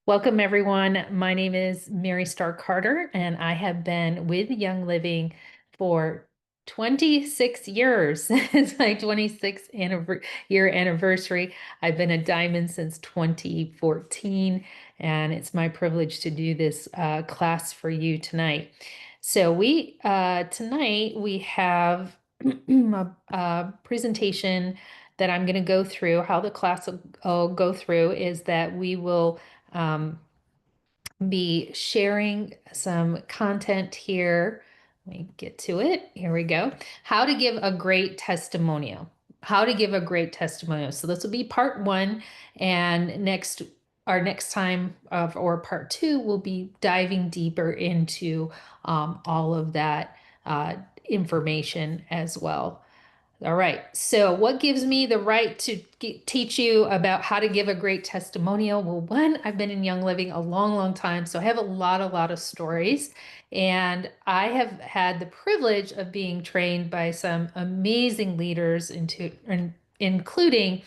Welcome, everyone. My name is Mary Starr Carter, and I have been with Young Living for 26 years. It's my 26th year anniversary. I've been a diamond since 2014, and it's my privilege to do this class for you tonight. So tonight we have a presentation that I'm going to go through. How the class will go through is that we will um, be sharing some content here. Let me get to it. Here we go. How to give a great testimonial. How to give a great testimonial. So this will be part one, and our next time or part two, we'll be diving deeper into all of that information as well. All right. So, what gives me the right to teach you about how to give a great testimonial? Well, one, I've been in Young Living a long, long time, so I have a lot of stories, and I have had the privilege of being trained by some amazing leaders including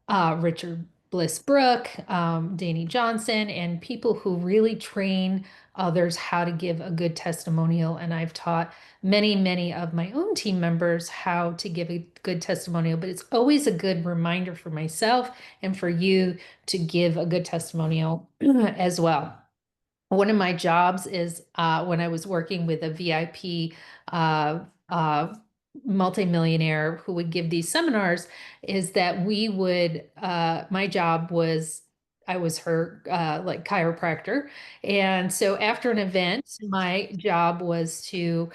Richard Bliss Brooke, Danny Johnson, and people who really train others how to give a good testimonial. And I've taught many of my own team members how to give a good testimonial, but it's always a good reminder for myself and for you to give a good testimonial as well. One of my jobs is when I was working with a VIP multimillionaire who would give these seminars, is that my job was, I was her like chiropractor. And so after an event, my job was to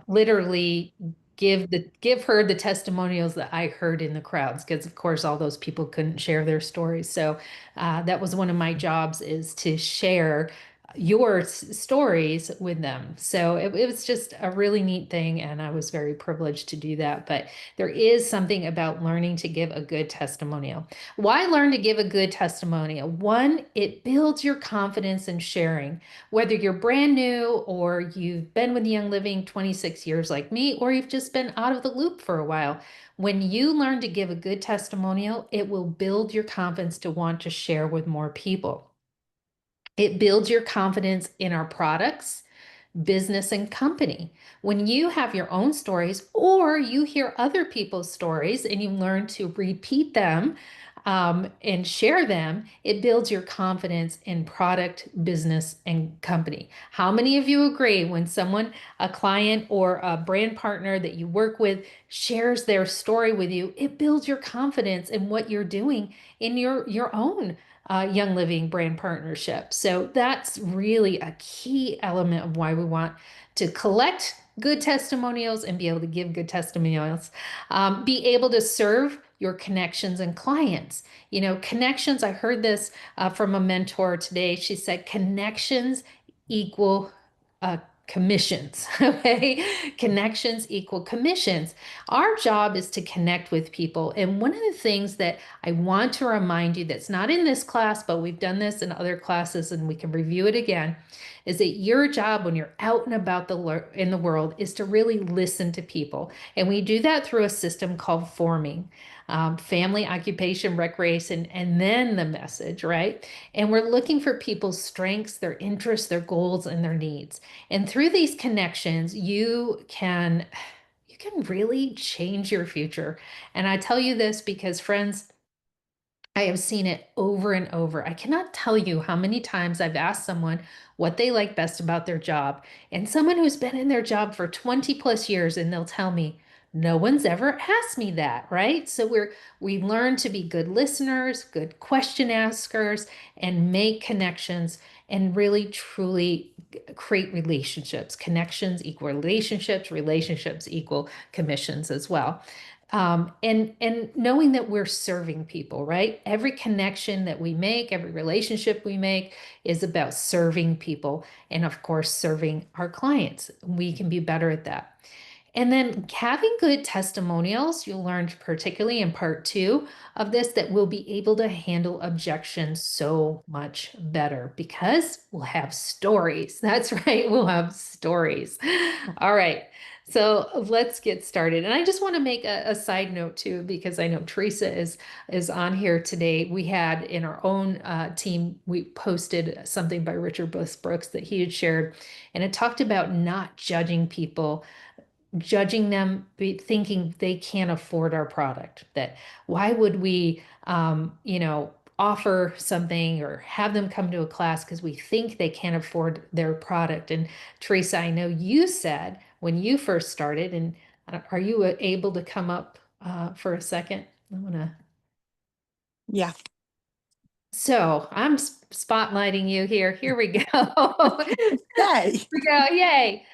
literally give her the testimonials that I heard in the crowds, because of course all those people couldn't share their stories. So that was one of my jobs, is to share your stories with them. So it was just a really neat thing, and I was very privileged to do that. But there is something about learning to give a good testimonial. Why learn to give a good testimonial? One, it builds your confidence in sharing. Whether you're brand new or you've been with Young Living 26 years like me, or you've just been out of the loop for a while, when you learn to give a good testimonial, it will build your confidence to want to share with more people. It builds your confidence in our products, business, and company. When you have your own stories or you hear other people's stories and you learn to repeat them and share them, it builds your confidence in product, business, and company. How many of you agree when someone, a client or a brand partner that you work with, shares their story with you, it builds your confidence in what you're doing in your own Young Living brand partnership. So that's really a key element of why we want to collect good testimonials and be able to give good testimonials. Be able to serve your connections and clients. You know, connections, I heard this from a mentor today. She said, connections equal commissions. Okay. Connections equal commissions. Our job is to connect with people. And one of the things that I want to remind you, that's not in this class, but we've done this in other classes and we can review it again, is that your job when you're out and about in the world is to really listen to people. And we do that through a system called forming. Family, occupation, recreation, and then the message, right? And we're looking for people's strengths, their interests, their goals, and their needs. And through these connections, you can really change your future. And I tell you this because, friends, I have seen it over and over. I cannot tell you how many times I've asked someone what they like best about their job, and someone who's been in their job for 20 plus years, and they'll tell me, no one's ever asked me that, right? So we learn to be good listeners, good question askers, and make connections and really truly create relationships. Connections equal relationships, relationships equal commissions as well. And knowing that we're serving people, right? Every connection that we make, every relationship we make is about serving people, and of course, serving our clients. We can be better at that. And then having good testimonials, you'll learn particularly in part two of this, that we'll be able to handle objections so much better because we'll have stories. That's right, we'll have stories. All right. So let's get started. And I just want to make a side note too, because I know Teresa is on here today. We had in our own team, we posted something by Richard Bliss Brooks that he had shared, and it talked about not judging people, judging them, thinking they can't afford our product. That why would we, offer something or have them come to a class because we think they can't afford their product. And Teresa, I know you said when you first started, and are you able to come up for a second? I want to. Yeah. So I'm spotlighting you here. Here we go. Yay. We go. Yay.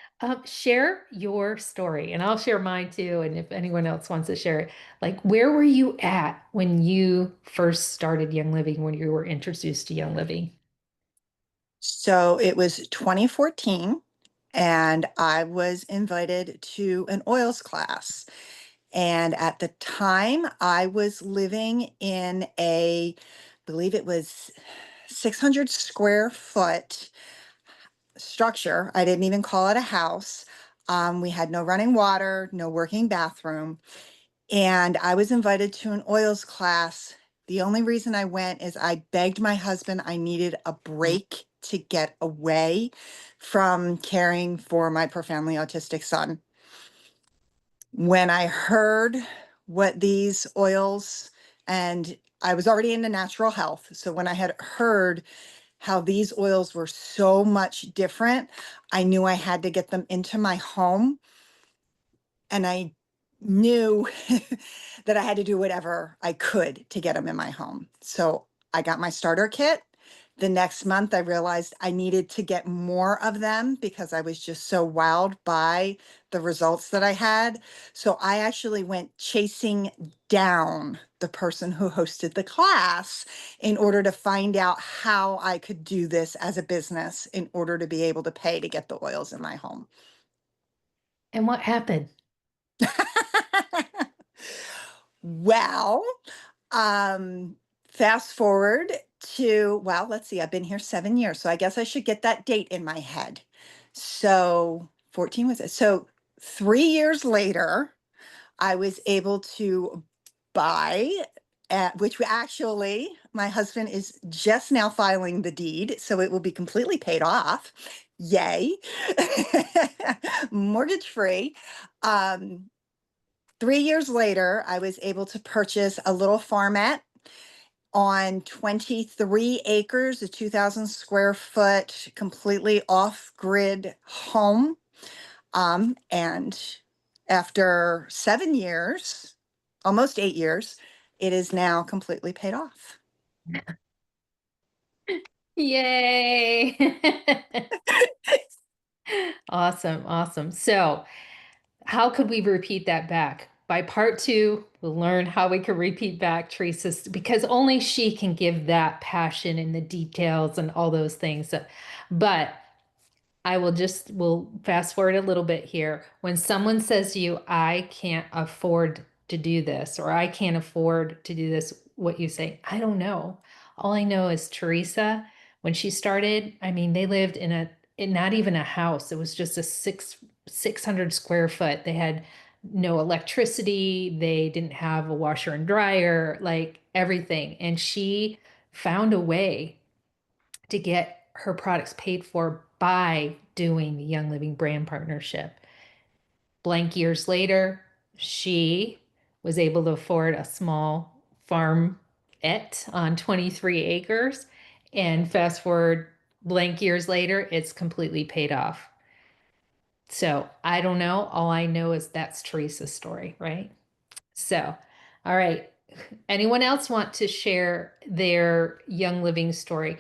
Share your story, and I'll share mine too. And if anyone else wants to share it, like where were you at when you first started Young Living, when you were introduced to Young Living? So it was 2014, and I was invited to an oils class. And at the time, I was living in believe it was 600 square foot structure. I didn't even call it a house. We had no running water, no working bathroom. And I was invited to an oils class. The only reason I went is I begged my husband I needed a break to get away from caring for my profoundly autistic son. When I heard what these oils, and I was already into natural health, so when I had heard how these oils were so much different, I knew I had to get them into my home, and I knew that I had to do whatever I could to get them in my home. So I got my starter kit. The next month, I realized I needed to get more of them because I was just so wowed by the results that I had. So I actually went chasing down the person who hosted the class in order to find out how I could do this as a business in order to be able to pay to get the oils in my home. And what happened? Well, um, fast forward to, well, let's see, I've been here 7 years, so I guess I should get that date in my head. So 14 was it? So 3 years later, I was able to buy, which we actually, my husband is just now filing the deed, so it will be completely paid off. Yay. Mortgage free. Um, 3 years later, I was able to purchase a little farmette on 23 acres, a 2,000 square foot, completely off grid home. And after 7 years, almost 8 years, it is now completely paid off. Yay. Awesome, awesome. So, how could we repeat that back? By part two, we'll learn how we can repeat back Teresa's, because only she can give that passion and the details and all those things. But we'll fast forward a little bit here. When someone says to you, I can't afford to do this, or I can't afford to do this, what you say, I don't know. All I know is Teresa, when she started, I mean, they lived in not even a house. It was just a 600 square foot. They had no electricity. They didn't have a washer and dryer, like everything. And she found a way to get her products paid for by doing the Young Living brand partnership. Blank years later, she was able to afford a small farm on 23 acres. And fast forward blank years later, it's completely paid off. So I don't know. All I know is that's Teresa's story, right? So, all right. Anyone else want to share their Young Living story?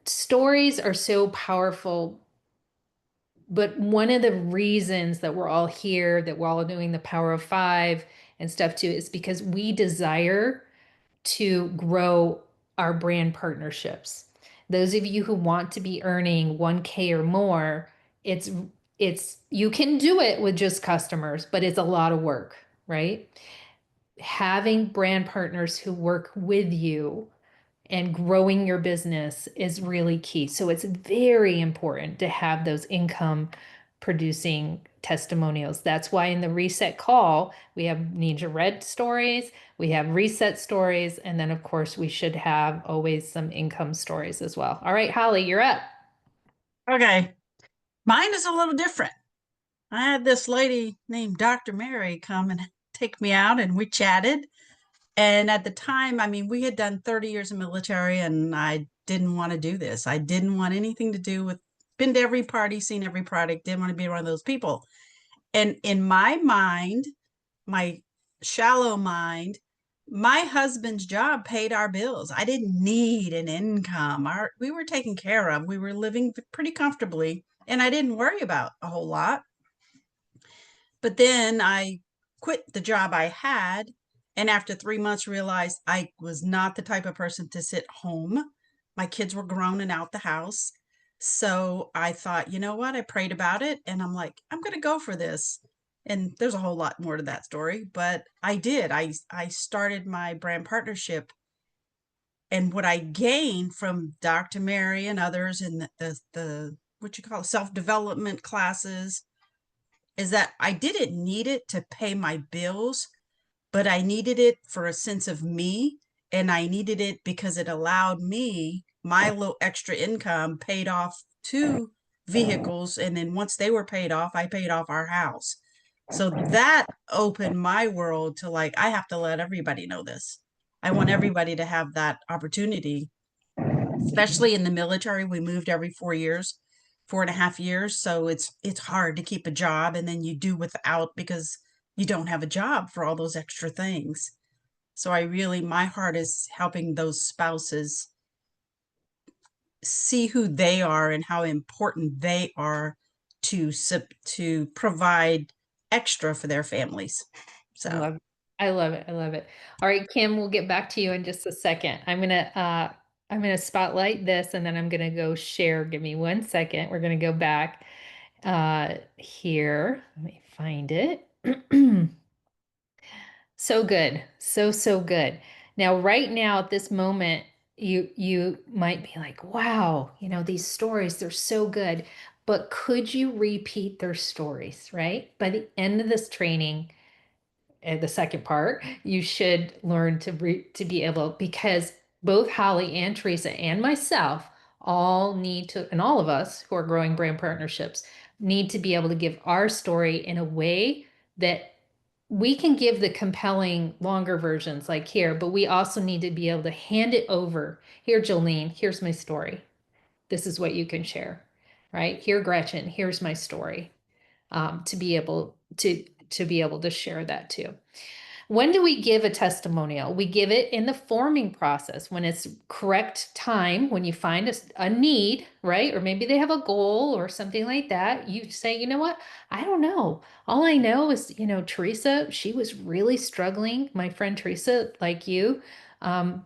Stories are so powerful, but one of the reasons that we're all here, that we're all doing the power of five and stuff too, is because we desire to grow our brand partnerships. Those of you who want to be earning 1K or more, it's you can do it with just customers, but it's a lot of work, right? Having brand partners who work with you and growing your business is really key. So it's very important to have those income producing testimonials. That's why in the reset call, we have NingXia Red stories, we have reset stories, and then of course we should have always some income stories as well. All right, Holly, you're up. Okay. Mine is a little different. I had this lady named Dr. Mary come and take me out and we chatted. And at the time, I mean, we had done 30 years of military and I didn't want to do this. I didn't want anything to do with, been to every party, seen every product, didn't want to be one of those people. And in my mind, my shallow mind, my husband's job paid our bills. I didn't need an income. We were taken care of. We were living pretty comfortably, and I didn't worry about a whole lot. But then I quit the job I had, and after 3 months realized I was not the type of person to sit home. My kids were grown and out the house. So I thought, you know what? I prayed about it and I'm like, I'm going to go for this. And there's a whole lot more to that story, but I did. I started my brand partnership, and what I gained from Dr. Mary and others in the what you call self-development classes is that I didn't need it to pay my bills, but I needed it for a sense of me. And I needed it because it allowed me, my little extra income paid off two vehicles. And then once they were paid off, I paid off our house. So that opened my world to like, I have to let everybody know this. I want everybody to have that opportunity, especially in the military. We moved every 4 years, 4.5 years. So it's hard to keep a job, and then you do without because you don't have a job for all those extra things. So I really, my heart is helping those spouses see who they are and how important they are to provide extra for their families. I So love it. I love it. I love it. All right, Kim, we'll get back to you in just a second. I'm gonna spotlight this and then I'm gonna go share. Give me 1 second. We're gonna go back here. Let me find it. So good. So good. Now, right now at this moment, you might be like, wow, these stories, they're so good. But could you repeat their stories, right? By the end of this training, the second part, you should learn to be able, because both Holly and Teresa and myself all need to, and all of us who are growing brand partnerships need to be able to give our story in a way that we can give the compelling longer versions like here, but we also need to be able to hand it over. Here, Jolene, here's my story. This is what you can share, right? Here, Gretchen, here's my story. To be able to share that too. When do we give a testimonial? We give it in the forming process when it's correct time, when you find a need, right? Or maybe they have a goal or something like that. You say, you know what? I don't know. All I know is, Teresa, she was really struggling. My friend Teresa, like you, um,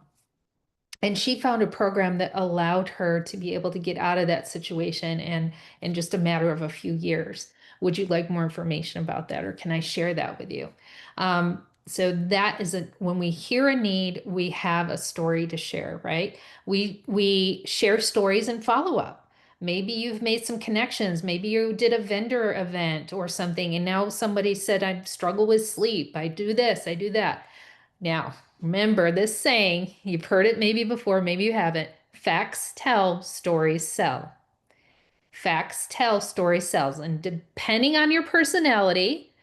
and she found a program that allowed her to be able to get out of that situation and in just a matter of a few years. Would you like more information about that, or can I share that with you? So that is when we hear a need, we have a story to share, right? We share stories and follow up. Maybe you've made some connections. Maybe you did a vendor event or something, and now somebody said, I struggle with sleep. I do this, I do that. Now, remember this saying, you've heard it maybe before, maybe you haven't. Facts tell, stories sell. Facts tell, stories sells. And depending on your personality,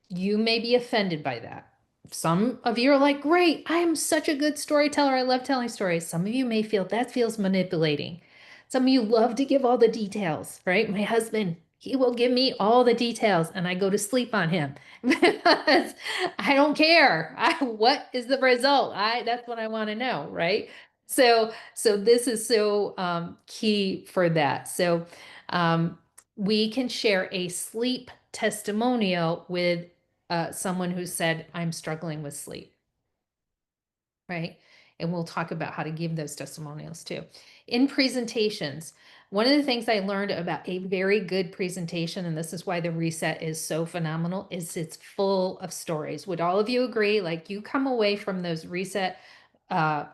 you may be offended by that. Some of you are like, great, I am such a good storyteller. I love telling stories. Some of you may feel that feels manipulating. Some of you love to give all the details, right? My husband, he will give me all the details and I go to sleep on him because I don't care. What is the result? That's what I want to know, right? So this is so key for that. So um, we can share a sleep testimonial with someone who said, I'm struggling with sleep, right? And we'll talk about how to give those testimonials too. In presentations, one of the things I learned about a very good presentation, and this is why the reset is so phenomenal, is it's full of stories. Would all of you agree? Like you come away from those reset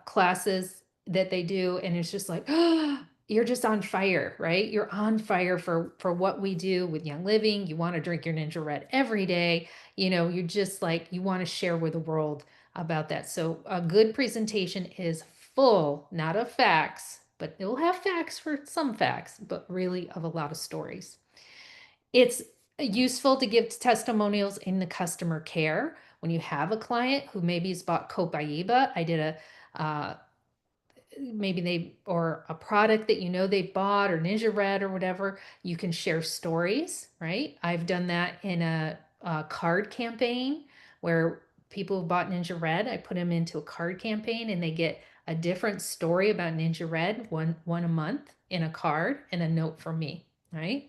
classes that they do, and it's just like, you're just on fire, right? You're on fire for what we do with Young Living. You want to drink your Ninja Red every day. You know, you're just like you want to share with the world about that. So a good presentation is full, not of facts, but it'll have facts for some facts, but really of a lot of stories. It's useful to give testimonials in the customer care. When you have a client who maybe has bought Copaiba, I did maybe they, or a product that you know they bought or Ninja Red or whatever, you can share stories, right? I've done that in a card campaign where people who bought Ninja Red, I put them into a card campaign and they get a different story about Ninja Red, one a month in a card and a note from me, right?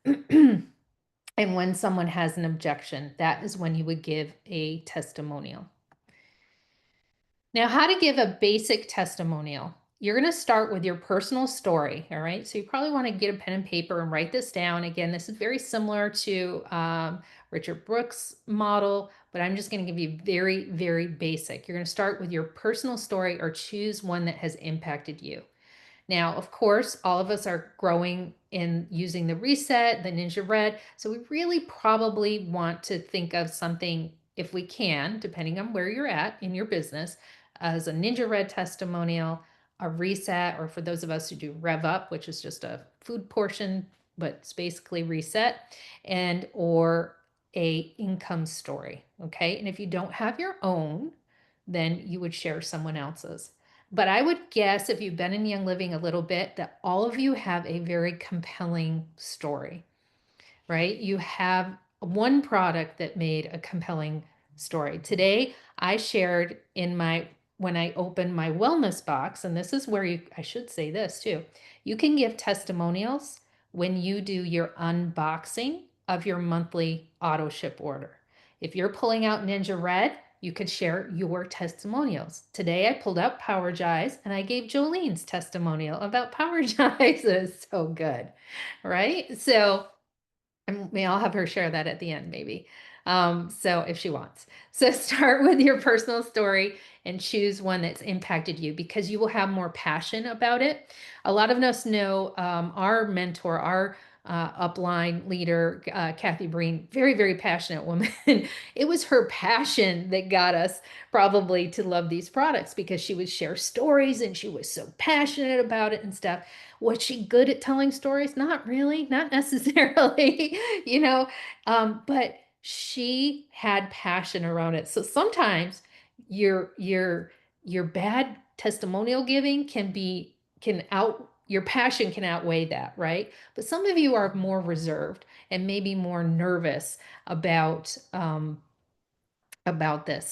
And when someone has an objection, that is when you would give a testimonial. Now, how to give a basic testimonial. You're going to start with your personal story, all right? So you probably want to get a pen and paper and write this down. Again, this is very similar to Richard Brooks' model, but I'm just going to give you very, very basic. You're going to start with your personal story or choose one that has impacted you. Now, of course, all of us are growing in using the reset, the Ninja Red. So we really probably want to think of something, if we can, depending on where you're at in your business, as a Ninja Red testimonial, a reset, or for those of us who do Rev Up, which is just a food portion, but it's basically reset, and or a income story. Okay. And if you don't have your own, then you would share someone else's. But I would guess if you've been in Young Living a little bit, that all of you have a very compelling story, right? You have one product that made a compelling story. Today, I shared when I opened my wellness box, and this is where I should say this too. You can give testimonials when you do your unboxing of your monthly auto ship order. If you're pulling out Ninja Red, you could share your testimonials. Today I pulled out Power Jize and I gave Jolene's testimonial about Power Jize. It's so good, right? So, and may I'll have her share that at the end, maybe. So if she wants. So start with your personal story and choose one that's impacted you because you will have more passion about it. A lot of us know our mentor, our upline leader, Kathy Breen, very, very passionate woman. It was her passion that got us probably to love these products because she would share stories and she was so passionate about it and stuff. Was she good at telling stories? Not really, not necessarily, you know, but she had passion around it. So sometimes your your your bad testimonial giving can out your passion can outweigh that, right? But some of you are more reserved and maybe more nervous about this.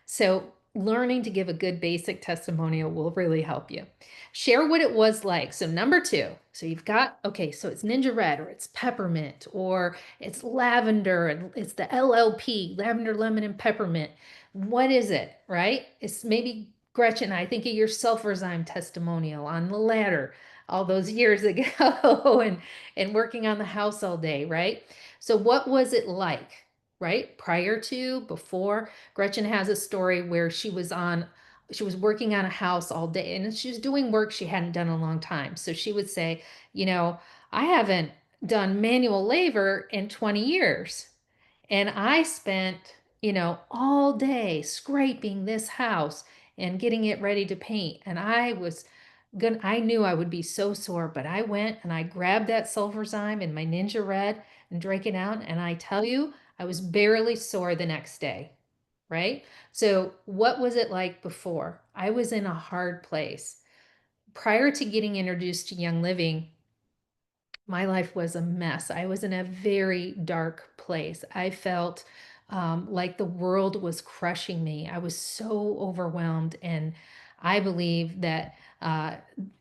So learning to give a good basic testimonial will really help you. Share what it was like. So number 2, so you've got, okay, so it's Ninja Red or it's peppermint or it's lavender and it's the LLP, lavender, lemon, and peppermint. What is it, right? It's maybe Gretchen, I think of your Sulfurzyme testimonial on the ladder all those years ago and working on the house all day, right? So what was it like? Right? Prior to, before. Gretchen has a story where she was working on a house all day and she was doing work she hadn't done in a long time. So she would say, I haven't done manual labor in 20 years. And I spent, all day scraping this house and getting it ready to paint. And I knew I would be so sore, but I went and I grabbed that Sulfurzyme and my Ninja Red and drank it out. And I tell you, I was barely sore the next day, right? So what was it like before? I was in a hard place. Prior to getting introduced to Young Living, my life was a mess. I was in a very dark place. I felt like the world was crushing me. I was so overwhelmed. And I believe that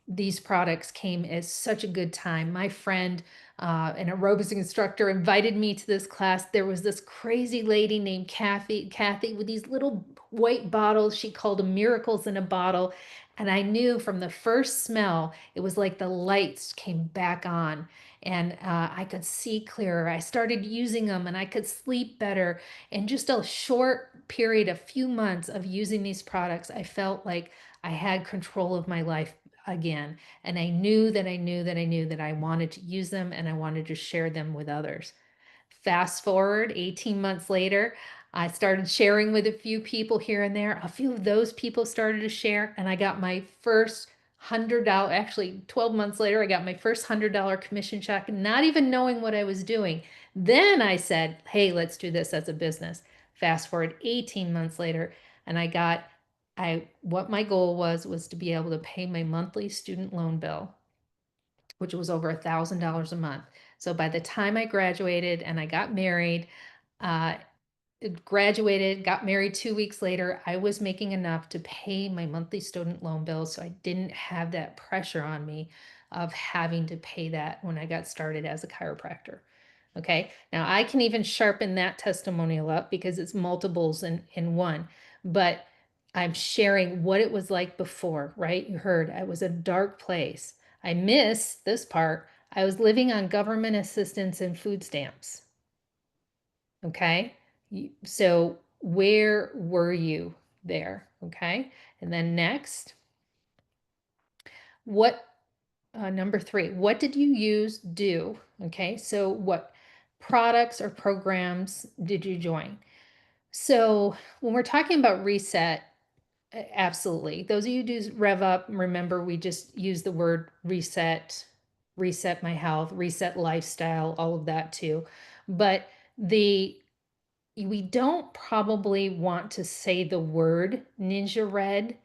these products came at such a good time. My friend, an aerobics instructor, invited me to this class. There was this crazy lady named Kathy with these little white bottles. She called them miracles in a bottle. And I knew from the first smell, it was like the lights came back on and I could see clearer. I started using them and I could sleep better. In just a short period, a few months of using these products, I felt like I had control of my life again. And I knew that I knew that I knew that I wanted to use them and I wanted to share them with others. Fast forward 18 months later, I started sharing with a few people here and there. A few of those people started to share, and I got my first $100, actually 12 months later, I got my first $100 commission check, not even knowing what I was doing. Then I said, hey, let's do this as a business. Fast forward 18 months later, and what my goal was to be able to pay my monthly student loan bill, which was over $1,000 a month. So by the time I graduated and I got married, uh, graduated, got married 2 weeks later, I was making enough to pay my monthly student loan bill. So I didn't have that pressure on me of having to pay that when I got started as a chiropractor. Okay, now I can even sharpen that testimonial up because it's multiples in one, but I'm sharing what it was like before, right? You heard I was a dark place. I miss this part. I was living on government assistance and food stamps. Okay, so where were you there? Okay, and then next, what number 3, what did you do? Okay, so what products or programs did you join? So when we're talking about reset, absolutely. Those of you who do Rev Up, remember we just use the word reset, reset my health, reset lifestyle, all of that too. But we don't probably want to say the word NingXia Red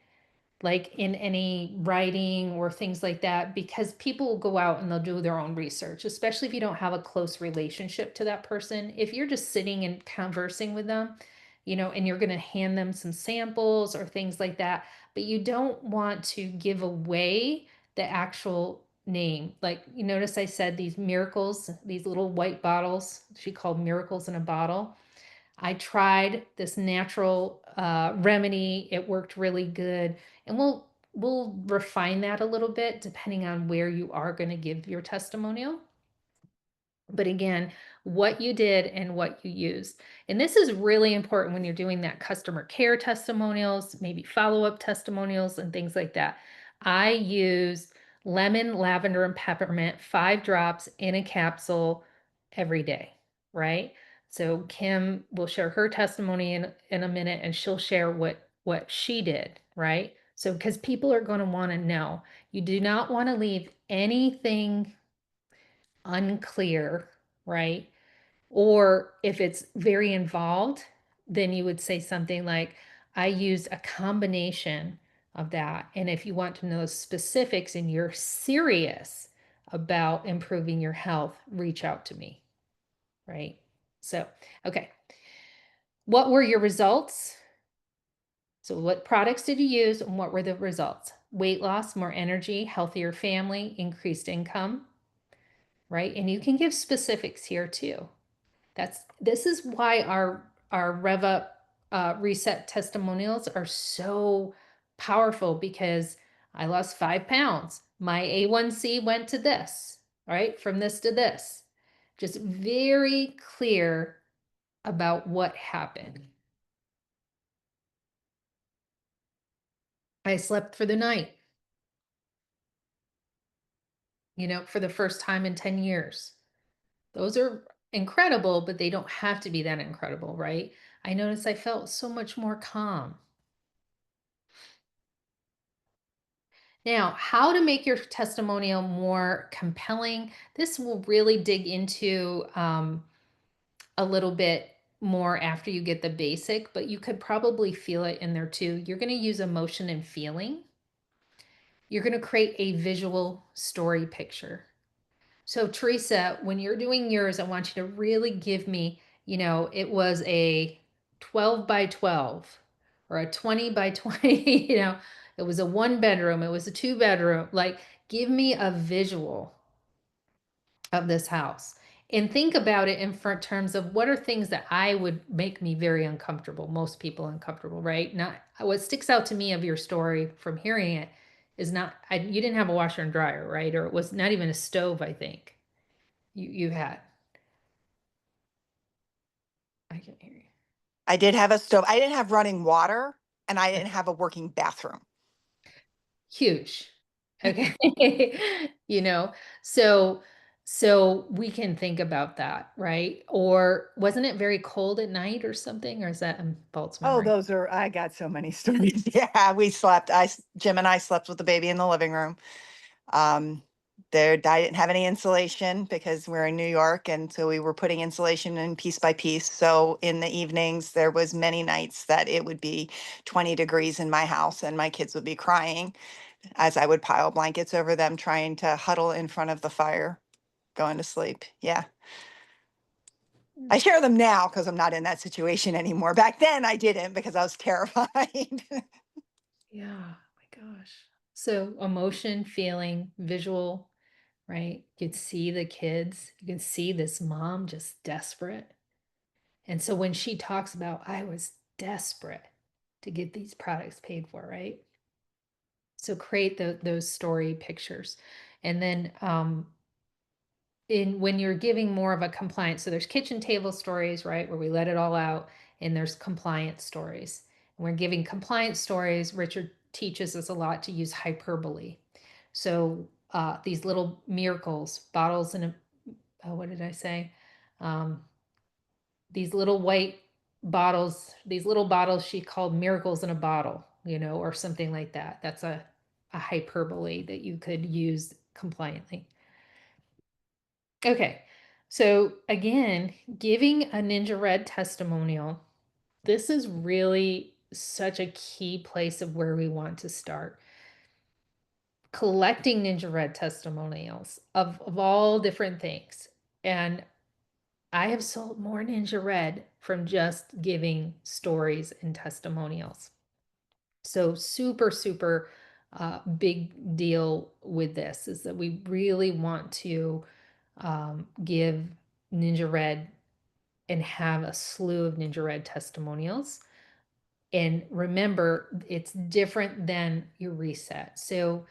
like in any writing or things like that, because people will go out and they'll do their own research, especially if you don't have a close relationship to that person. If you're just sitting and conversing with them, and you're going to hand them some samples or things like that, but you don't want to give away the actual name. Like you notice I said these miracles, these little white bottles, she called miracles in a bottle. I tried this natural remedy. It worked really good. And we'll refine that a little bit depending on where you are going to give your testimonial. But again, what you did and what you used. And this is really important when you're doing that customer care testimonials, maybe follow-up testimonials and things like that. I use lemon, lavender, and peppermint, 5 drops in a capsule every day, right? So Kim will share her testimony in a minute and she'll share what she did, right? So because people are going to want to know, you do not want to leave anything unclear, right? Or if it's very involved, then you would say something like, I used a combination of that. And if you want to know specifics and you're serious about improving your health, reach out to me, right? So, okay. What were your results? So what products did you use and what were the results? Weight loss, more energy, healthier family, increased income, right? And you can give specifics here too. This is why our Rev Up reset testimonials are so powerful, because I lost 5 pounds. My A1C went to this, right? From this to this. Just very clear about what happened. I slept for the night, for the first time in 10 years. Those are incredible, but they don't have to be that incredible, right? I noticed I felt so much more calm. Now, how to make your testimonial more compelling. This will really dig into a little bit more after you get the basic, but you could probably feel it in there too. You're going to use emotion and feeling. You're going to create a visual story picture. So Teresa, when you're doing yours, I want you to really give me, it was a 12 by 12 or a 20 by 20, it was a 1 bedroom, it was a 2 bedroom. Like, give me a visual of this house and think about it in terms of what are things that I would make me very uncomfortable, most people uncomfortable, right? Not what sticks out to me of your story from hearing it is not, you didn't have a washer and dryer, right? Or it was not even a stove, I think you had. I can hear you. I did have a stove. I didn't have running water and I didn't have a working bathroom. Huge. Okay. You know, so so we can think about that, right? Or wasn't it very cold at night or something? Or is that a false Oh, memory? I got so many stories. Yeah, Jim and I slept with the baby in the living room. Um, I didn't have any insulation because we're in New York, and so we were putting insulation in piece by piece. So in the evenings, there was many nights that it would be 20 degrees in my house, and my kids would be crying as I would pile blankets over them, trying to huddle in front of the fire, going to sleep. Yeah. I share them now because I'm not in that situation anymore. Back then, I didn't because I was terrified. Yeah, oh my gosh. So emotion, feeling, visual, right? You could see the kids. You can see this mom just desperate. And so when she talks about, I was desperate to get these products paid for, right? So create those story pictures. And then in when you're giving more of a compliance, so there's kitchen table stories, right, where we let it all out, and there's compliance stories. And we're giving compliance stories. Richard teaches us a lot to use hyperbole. So these little miracles, bottles in a, what did I say? Um, these little white bottles, these little bottles she called miracles in a bottle, or something like that. That's a hyperbole that you could use compliantly. Okay. So again, giving a Ninja Red testimonial, this is really such a key place of where we want to start. Collecting Ninja Red testimonials of all different things. And I have sold more Ninja Red from just giving stories and testimonials. So super, super big deal with this is that we really want to give Ninja Red and have a slew of Ninja Red testimonials. And remember, it's different than your reset. So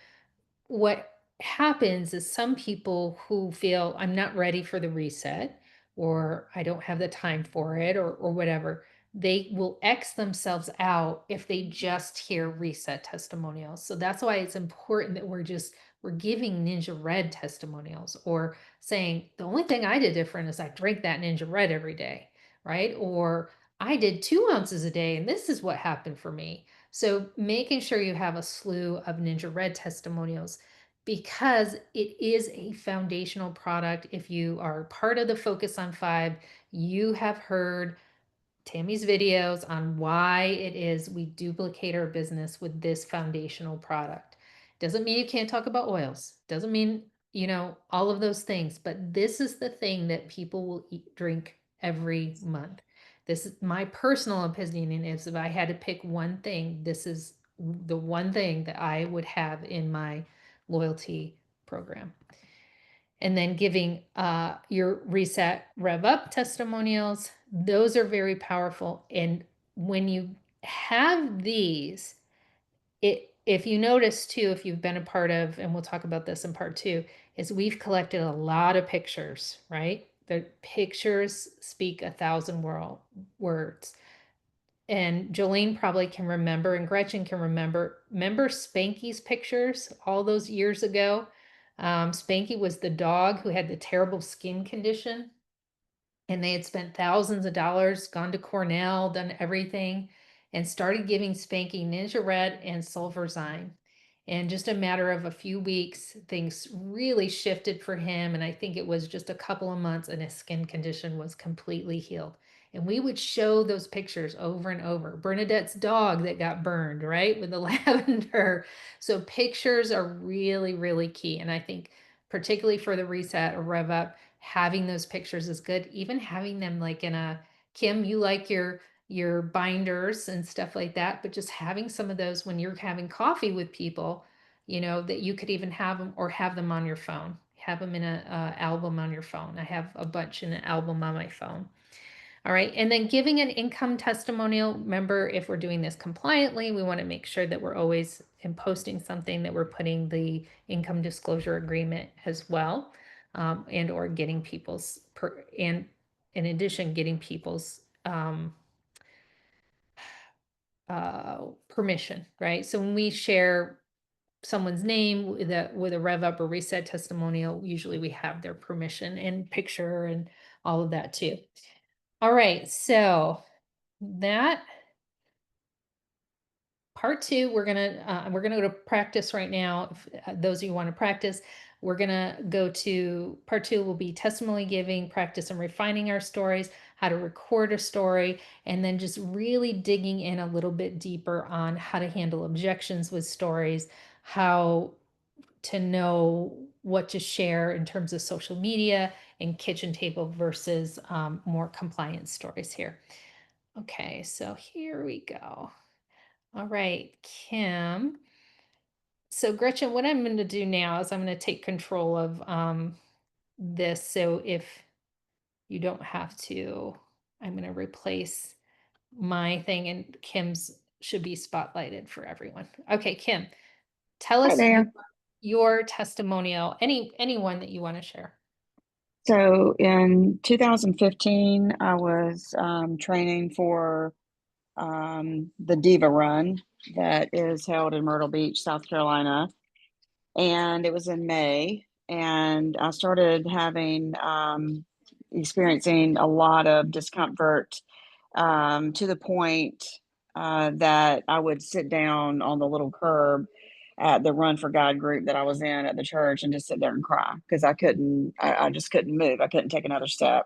what happens is some people who feel I'm not ready for the reset or I don't have the time for it or whatever, they will X themselves out if they just hear reset testimonials. So that's why it's important that we're giving Ninja Red testimonials or saying the only thing I did different is I drank that Ninja Red every day, right? Or I did 2 ounces a day and this is what happened for me. So making sure you have a slew of Ninja Red testimonials because it is a foundational product. If you are part of the Focus on 5, you have heard Tammy's videos on why it is we duplicate our business with this foundational product. Doesn't mean you can't talk about oils. Doesn't mean, all of those things, but this is the thing that people will drink every month. This is my personal opinion is if I had to pick one thing, this is the one thing that I would have in my loyalty program. And then giving your reset rev up testimonials, those are very powerful. And when you have these, if you notice too, if you've been a part of, and we'll talk about this in part 2, is we've collected a lot of pictures, right? The pictures speak 1,000 words. And Jolene probably can remember, and Gretchen can remember Spanky's pictures all those years ago. Spanky was the dog who had the terrible skin condition, and they had spent thousands of dollars, gone to Cornell, done everything, and started giving Spanky Ninja Red and Sulfurzyme. And just a matter of a few weeks, things really shifted for him. And I think it was just a couple of months, and his skin condition was completely healed. And we would show those pictures over and over. Bernadette's dog that got burned, right, with the lavender. So pictures are really, really key. And I think, particularly for the reset or rev up, having those pictures is good. Even having them like in a Kim, you like your binders and stuff like that, but just having some of those when you're having coffee with people, that you could even have them or have them on your phone. Have them in a album on your phone. I have a bunch in an album on my phone. All right. And then giving an income testimonial. Remember, if we're doing this compliantly, we want to make sure that we're always in posting something that we're putting the income disclosure agreement as well, and or getting people's and in addition, getting people's permission, right? So when we share someone's name with a Rev Up or Reset testimonial, usually we have their permission and picture and all of that too. All right, so that part two, we're gonna go to practice right now. If, those of you want to practice, we're gonna go to part two. Will be testimony giving, practice and refining our stories, how to record a story, and then just really digging in a little bit deeper on how to handle objections with stories, how to know what to share in terms of social media and kitchen table versus more compliance stories here. Okay, so here we go. All right, Kim. So Gretchen, what I'm going to do now is I'm going to take control of this. So if you don't have to, I'm going to replace my thing and Kim's should be spotlighted for everyone. Okay, Kim, tell Hi us there. your testimonial, anyone that you want to share. So in 2015, I was training for the Diva Run that is held in Myrtle Beach, South Carolina. And it was in May. And I started having, experiencing a lot of discomfort to the point that I would sit down on the little curb at the Run for God group that I was in at the church and just sit there and cry because I just couldn't move. I couldn't take another step.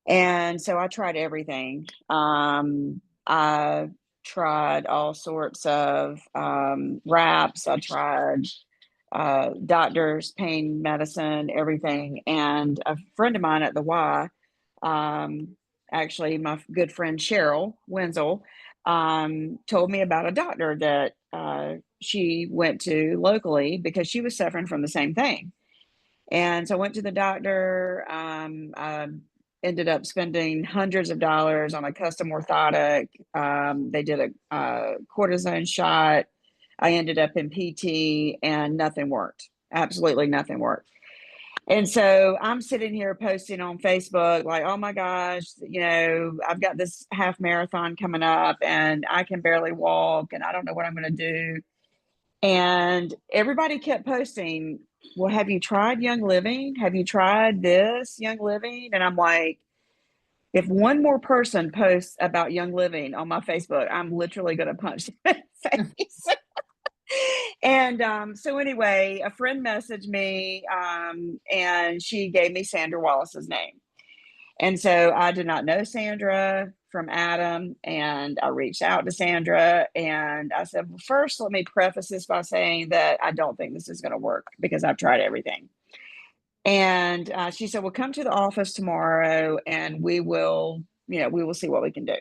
And so I tried everything. I tried all sorts of wraps. I tried doctors, pain medicine, everything. And a friend of mine at the Y, actually my good friend Cheryl Wenzel, told me about a doctor that she went to locally because she was suffering from the same thing. And so I went to the doctor. I ended up spending hundreds of dollars on a custom orthotic. They did a cortisone shot. I ended up in PT and nothing worked. Absolutely nothing worked. And so I'm sitting here posting on Facebook, like, oh my gosh, I've got this half marathon coming up and I can barely walk and I don't know what I'm going to do. And everybody kept posting, well, have you tried Young Living? Have you tried this Young Living? And I'm like, if one more person posts about Young Living on my Facebook, I'm literally going to punch them in the face. And so anyway, a friend messaged me and she gave me Sandra Wallace's name. And so I did not know Sandra from Adam. And I reached out to Sandra and I said, well, first, let me preface this by saying that I don't think this is going to work because I've tried everything. And she said, well, come to the office tomorrow and we will see what we can do.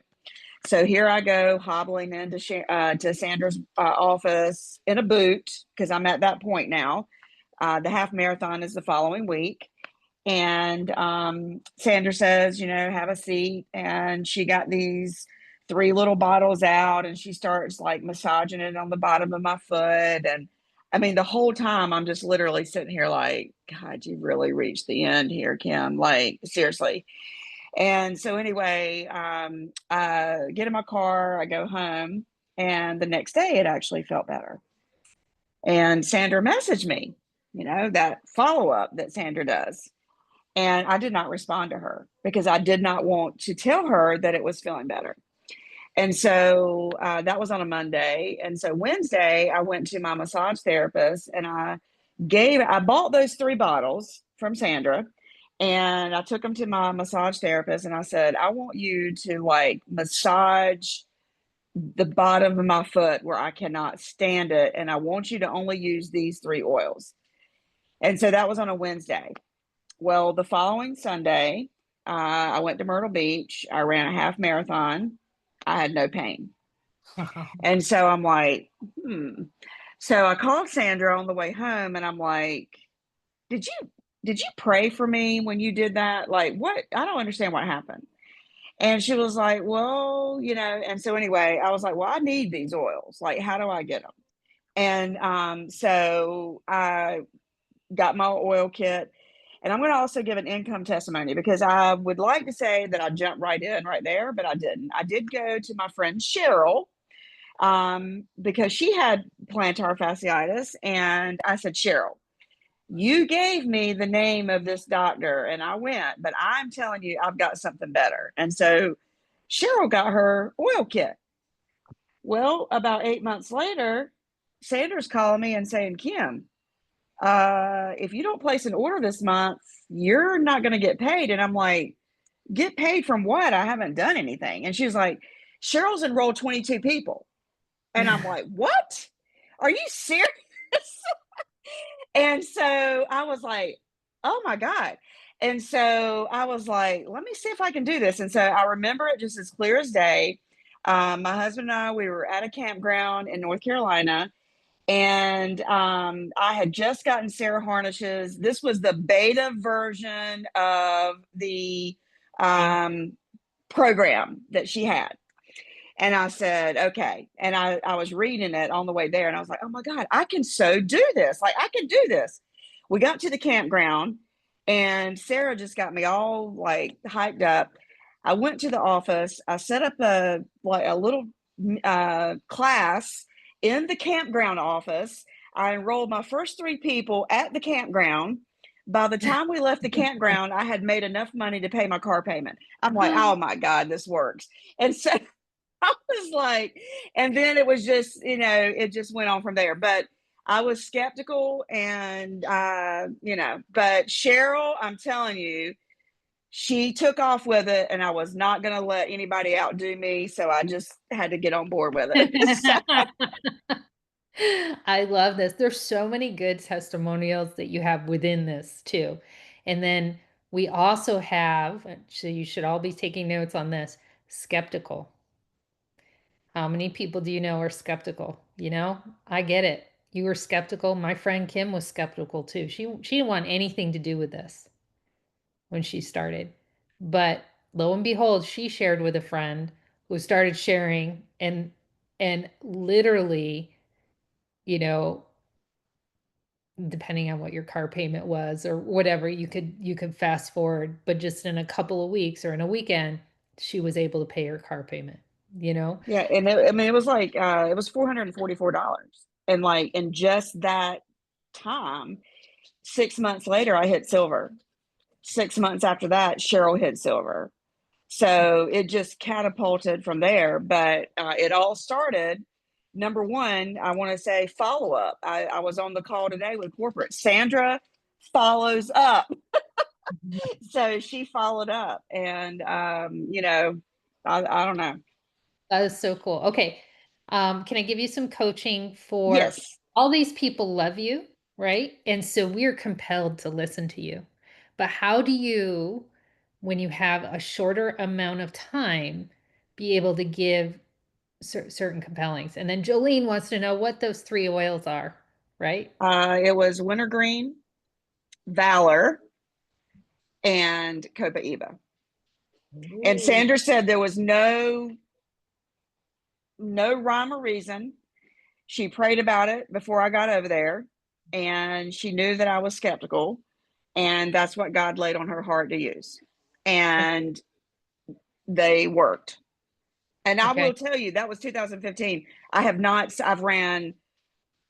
So here I go, hobbling into to Sandra's office in a boot because I'm at that point now. The half marathon is the following week. And Sandra says, have a seat. And she got these 3 little bottles out and she starts like massaging it on the bottom of my foot. And I mean, the whole time I'm just literally sitting here like, God, you really reached the end here, Kim. Like, seriously. And so anyway, I get in my car, I go home, and the next day it actually felt better. And Sandra messaged me, that follow-up that Sandra does. And I did not respond to her because I did not want to tell her that it was feeling better. And so that was on a Monday. And so Wednesday, I went to my massage therapist and I bought those 3 bottles from Sandra and I took them to my massage therapist and I said, I want you to like massage the bottom of my foot where I cannot stand it. And I want you to only use these 3 oils. And so that was on a Wednesday. Well, the following Sunday, I went to Myrtle Beach. I ran a half marathon. I had no pain. And so I'm like, So I called Sandra on the way home and I'm like, did you pray for me when you did that? Like, what? I don't understand what happened. And she was like, well, and so anyway, I was like, well, I need these oils. Like, how do I get them? And so I got my oil kit. And I'm going to also give an income testimony because I would like to say that I jumped right in right there, but I didn't. I did go to my friend Cheryl because she had plantar fasciitis. And I said, Cheryl, you gave me the name of this doctor and I went, but I'm telling you, I've got something better. And so Cheryl got her oil kit. Well, about 8 months later, Sandra's calling me and saying, Kim, if you don't place an order this month, you're not going to get paid. And I'm like, get paid from what? I haven't done anything. And she was like, Cheryl's enrolled 22 people. And I'm like, what? Are you serious? And so I was like, oh my God. And so I was like, let me see if I can do this. And so I remember it just as clear as day. My husband and I, we were at a campground in North Carolina, and I had just gotten Sarah Harnish's. This was the beta version of the program that she had. And I said, okay. And I was reading it on the way there, and I was like, oh my God, I can so do this. Like, I can do this. We got to the campground, and Sarah just got me all like hyped up. I went to the office. I set up a little class in the campground office. I enrolled my first 3 people at the campground. By the time we left the campground, I had made enough money to pay my car payment. I'm like, oh my God, this works. And so I was like, and then it was just, it just went on from there. But I was skeptical, and, but Cheryl, I'm telling you, she took off with it, and I was not going to let anybody outdo me. So I just had to get on board with it. I love this. There's so many good testimonials that you have within this too. And then we also have, so you should all be taking notes on this, skeptical. How many people do you know are skeptical? I get it. You were skeptical. My friend Kim was skeptical too. She didn't want anything to do with this when she started. But lo and behold, she shared with a friend who started sharing, and literally, you know, depending on what your car payment was or whatever, you could fast forward, but just in a couple of weeks or in a weekend, she was able to pay her car payment, you know? Yeah. And it was like, it was $444. And like, in just that time, 6 months later, I hit silver. 6 months after that, Cheryl hit silver. So it just catapulted from there. But it all started. Number one, I want to say follow up. I was on the call today with corporate. Sandra follows up. So she followed up. And, I don't know. That is so cool. Okay. Can I give you some coaching for Yes. all these people love you, right? And so we're compelled to listen to you. But how do you, when you have a shorter amount of time, be able to give certain compellings? And then Jolene wants to know what those 3 oils are, right? It was wintergreen, valor, and copaiba. And Ooh. Sandra said there was no rhyme or reason. She prayed about it before I got over there, and she knew that I was skeptical, and that's what God laid on her heart to use. And they worked. And I Okay. will tell you, that was 2015. I've ran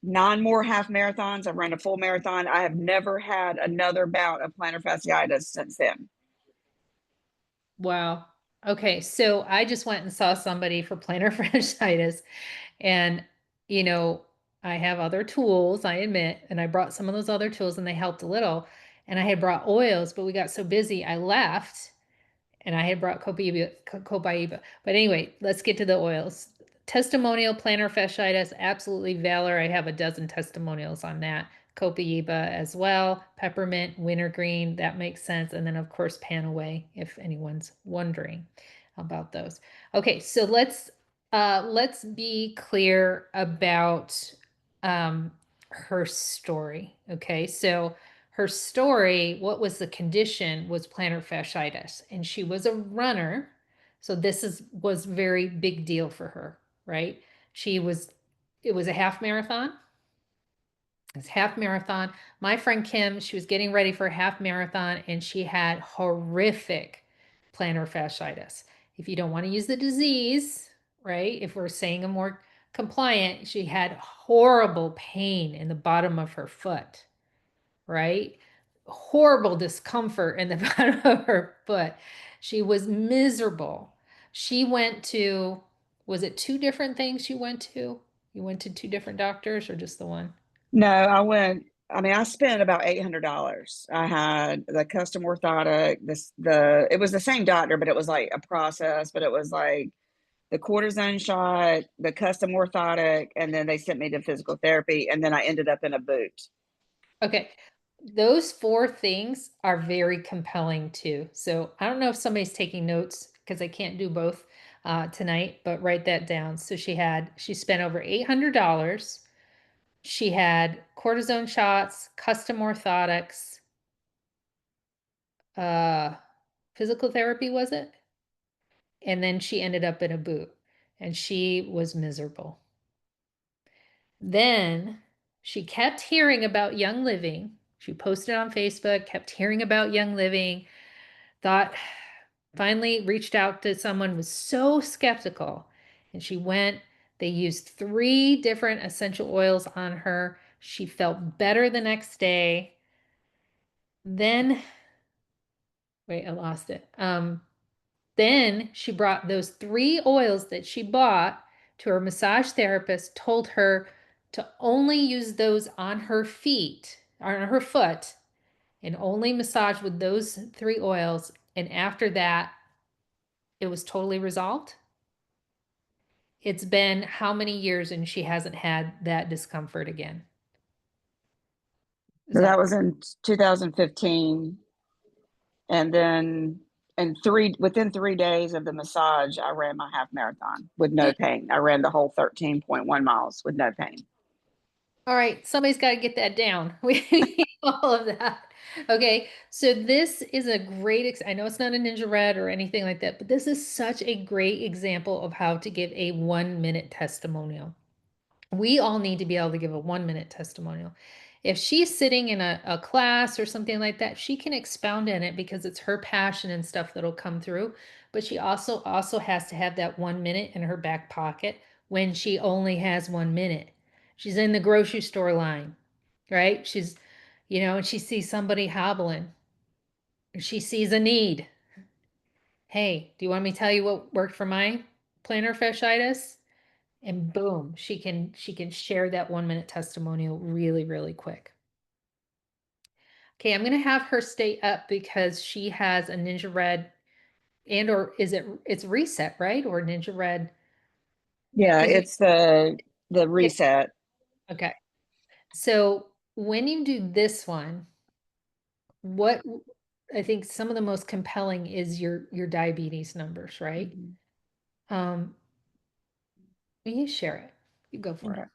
9 more half marathons. I've ran a full marathon. I have never had another bout of plantar fasciitis since then. Wow. Okay. So I just went and saw somebody for plantar fasciitis, and I have other tools, I admit, and I brought some of those other tools and they helped a little. And I had brought oils, but we got so busy, I left, and I had brought copaiba. But anyway, let's get to the oils. Testimonial, plantar fasciitis, absolutely valor. I have a dozen testimonials on that. Copaiba as well, peppermint, wintergreen, that makes sense. And then of course, Panaway, if anyone's wondering about those. Okay, so let's be clear about her story. Okay, so her story, what was the condition, was plantar fasciitis, and she was a runner, so was very big deal for her, right? It was a half marathon. It's half marathon. My friend Kim, she was getting ready for a half marathon, and she had horrific plantar fasciitis. If you don't want to use the disease, right? If we're saying a more compliant, she had horrible pain in the bottom of her foot, right? Horrible discomfort in the bottom of her foot. She was miserable. She went to, was it two different things you went to? You went to two different doctors or just the one? No, I spent about $800. I had the custom orthotic, it was the same doctor, but it was like a process, but it was like the cortisone shot, the custom orthotic, and then they sent me to physical therapy, and then I ended up in a boot. Okay. Those four things are very compelling too. So I don't know if somebody's taking notes because I can't do both tonight, but write that down. So she spent over $800. She had cortisone shots, custom orthotics, uh, physical therapy, was it? And then she ended up in a boot and she was miserable. Then she kept hearing about Young Living. She posted on Facebook, kept hearing about Young Living, thought, finally reached out to someone, was so skeptical. And she went, they used 3 different essential oils on her. She felt better the next day. Then, wait, I lost it. Then she brought those 3 oils that she bought to her massage therapist, told her to only use those on her feet, on her foot, and only massage with those 3 oils. And after that, it was totally resolved. It's been how many years and she hasn't had that discomfort again? Is So that that was in 2015. And then within 3 days of the massage, I ran my half marathon with no pain. I ran the whole 13.1 miles with no pain. all right? Somebody's got to get that down. We need all of that. Okay, so this is a great, I know it's not a NingXia Red or anything like that, but this is such a great example of how to give a 1-minute testimonial. We all need to be able to give a 1-minute testimonial. If she's sitting in a class or something like that, she can expound on it because it's her passion and stuff that'll come through. But she also has to have that 1 minute in her back pocket when she only has 1 minute. She's in the grocery store line, right? She's, and she sees somebody hobbling. She sees a need. Hey, do you want me to tell you what worked for my plantar fasciitis? And boom, she can share that 1-minute testimonial really, really quick. Okay, I'm gonna have her stay up because she has a NingXia Red or it's Reset, right? Or NingXia Red. Yeah, it's the reset. Okay. So when you do this one, what I think some of the most compelling is your diabetes numbers, right? Um, you share it. You go for it.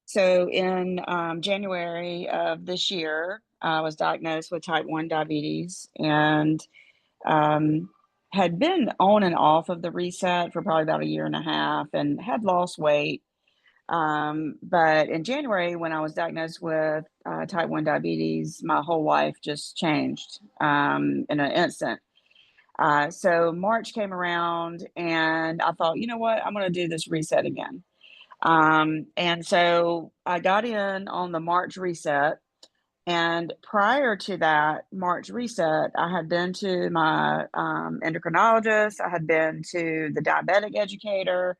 So in January of this year, I was diagnosed with type 1 diabetes and had been on and off of the reset for probably about a year and a half and had lost weight. But in January, when I was diagnosed with type 1 diabetes, my whole life just changed in an instant. So March came around and I thought, you know what, I'm going to do this reset again. And so I got in on the March reset. And prior to that March reset, I had been to my endocrinologist, I had been to the diabetic educator,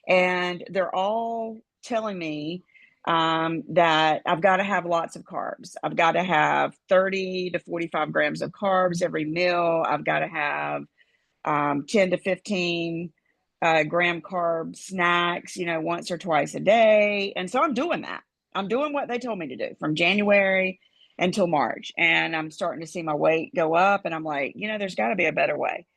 and they're all telling me that I've got to have lots of carbs. I've got to have 30 to 45 grams of carbs every meal. I've got to have 10 to 15 gram carb snacks, once or twice a day. And so I'm doing that. I'm doing what they told me to do from January until March. And I'm starting to see my weight go up. And I'm like, there's got to be a better way.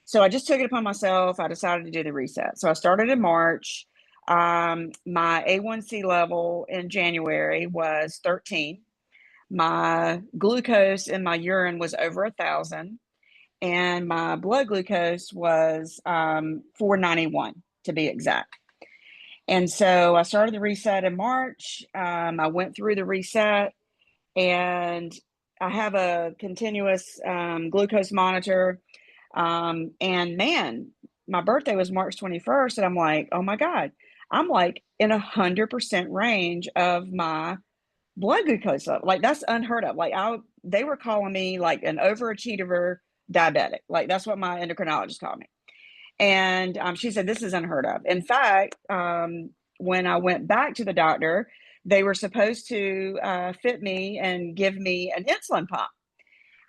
So I just took it upon myself. I decided to do the reset. So I started in March. My A1C level in January was 13. My glucose in my urine was over 1,000. And my blood glucose was 491 to be exact. And so I started the reset in March. I went through the reset and I have a continuous glucose monitor. And man, my birthday was March 21st. And I'm like, oh my God, I'm like in 100% range of my blood glucose level. Like that's unheard of. Like they were calling me like an overachiever diabetic. Like that's what my endocrinologist called me. And she said, this is unheard of. In fact, when I went back to the doctor, they were supposed to fit me and give me an insulin pump.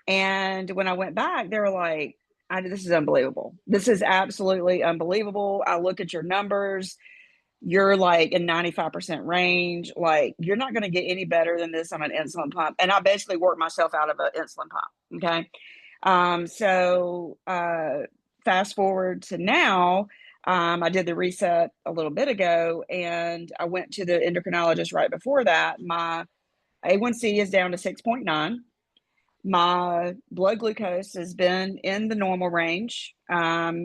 And when I went back, they were like, this is unbelievable. This is absolutely unbelievable. I look at your numbers. You're like in 95% range. Like, you're not going to get any better than this on an insulin pump. And I basically worked myself out of an insulin pump. Okay. Fast forward to now, I did the reset a little bit ago, and I went to the endocrinologist right before that. My A1C is down to 6.9. My blood glucose has been in the normal range,